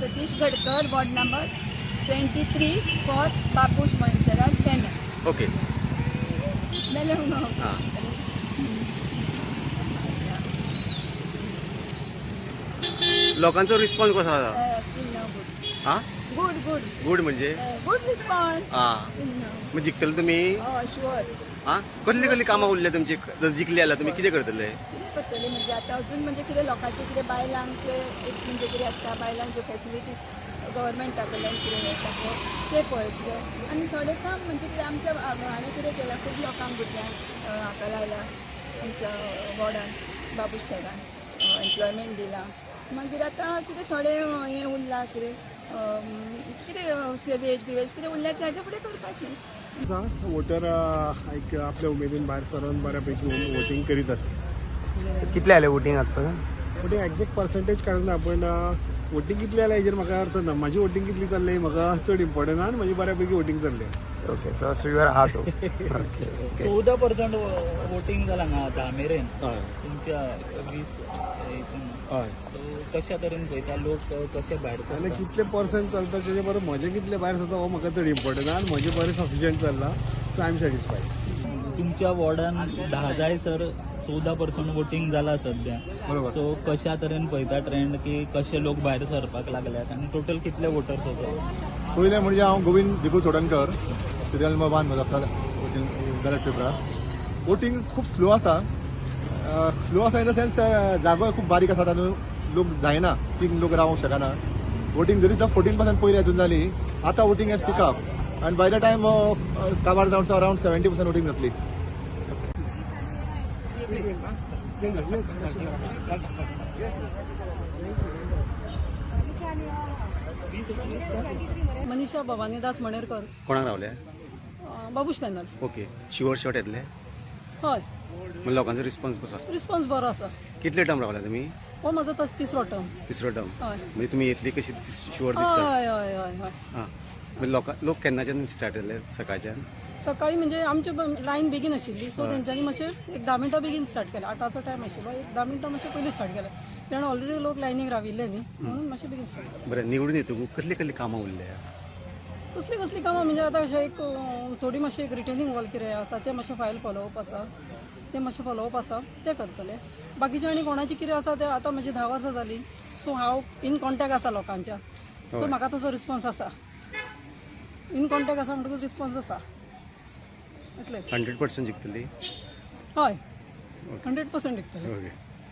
Satish Gadkar, ward number 23 for बापूस मंचराज penal. Okay. हां. लोकांचो रिस्पॉन्स कसो आसा? हां गुड गुड गुड म्हणजे गुड रिस्पॉन्स. हां मग जिखतले तुमी? शुअर. हां कसली कसली कामां उरल्या तुमची जर जिखली जाल्यार तुमी कितें करतले? कितें करतले म्हणजे आतां अजून म्हणजे कितें लोकांचे कितें बायलांचे एक म्हणजे कितें आसता बायलांच्यो फॅसिलिटीज गव्हर्मेंटा कडल्यान कितें मेळटा ते पळयतले आनी थोडें काम म्हणजे कितें आमच्या हांवें कितें केलां खूब लोकांक भुरग्यांक हाका लायला आमच्या वॉर्डान बाबूश सरान एम्प्लॉयमेंट दिलां. मागीर आतां कितें थोडें हें उरलां कितें कितें सेवेज बिवेज कितें उरल्यार ते हाजे फुडें करपाचें. वोटर एक आपल्या उमेदीन भायर सरून बऱ्यापैकी वोटिंग करीत आसा. कितले जाले वोटिंग आतां? वोटिंग एक्झॅक्ट पर्संटेज काडूना पण वोटिंग कितली जाल्यार हेजेर म्हाका अर्थ ना. म्हाजी वोटिंग कितली जाल्ली म्हाका चड इम्पॉर्टंट आनी म्हाजी बऱ्यापैकी वोटिंग जाल्ली. Okay so your heart. 14% voting जालां हांगा आतां मेरेन हय तुमच्या 20 हय. सो कशा तरेन पळयता लोक कशे भायर आनी सरता? कितले पर्संट चलता तेजे बरोबर म्हजें कितले भायर जाता हो म्हाका चड इम्पॉर्टंट आनी म्हजें बरें सफिशियंट चल्लां सो आय एम सॅटिस्फायड. तुमच्या वॉर्डान 10 जायसर 14% वोटिंग जाला सध्या. बरोबर. सो कशा तरेन पळयता ट्रेंड की कशे लोक भायर सरपाक लागल्यात आनी टोटल कितले वोटर्स आसात? पयलें म्हणजे हांव गोविंद भिकू चोडणकर सिरियल नंबर 1 म्हजो आसा बॅलेट पेपरार. वोटिंग खूब स्लो आसा इन द सेन्स जागो खूब बारीक आसा तातूंत लोक जायना 3 लोक रावंक शकना. वोटिंग जरी 14% पयलीं हातून जाली आतां वोटिंग हेज पिकअप आनी बाय द टायम काबार जावन अरावंड 70% वोटिंग जातली. मनीषा भवानीदास मणेरकर, कोणाक रावल्या? Babush panel. Okay. Sure shot येतले? हय मग लोकांचो रिस्पॉन्स कसो आसा? रिस्पॉन्स बरो आसा. कितले टर्म रावल्या तुमी? हो म्हाजो तिसरो टर्म. तिसरो टर्म हय म्हणजे तुमी येतली कशी शुअर दिसता? हय हय हय हय. हां म्हणजे लोक केन्नाच्यान स्टार्ट जाले सकाळच्यान? सकाळी म्हणजे आमची लायन बेगीन आशिल्ली सो तेंच्यांनी मातशें एक 10 मिनटां बेगीन स्टार्ट केलें. 8 टायम आशिल्लो एक 10 मिनटां मातशें पयलीं स्टार्ट केलें कारण ऑलरेडी लोक लायनीक राविल्ले न्ही म्हणून मातशें बेगीन स्टार्ट केलें. बरें निवडून येतकूच कसली कसली कामां उरल्या? कसली कामां म्हणजे आतां अशें एक थोडी मातशें एक रिटर्निंग वॉल कितें आसा तें मातशें फायल फॉलोअप आसा तें करतलें. बाकीचें आनी कोणाची कितें आसा तें आतां म्हजी 10 वर्सां जालीं सो हांव इन कॉन्टॅक्ट आसा लोकांच्या सो म्हाका तसो रिस्पॉन्स आसा. इन कॉन्टॅक्ट आसा म्हणटकूच रिस्पॉन्स आसा इतलेंच. 100% जिखतली? हय 100% जिखतलें. ओके.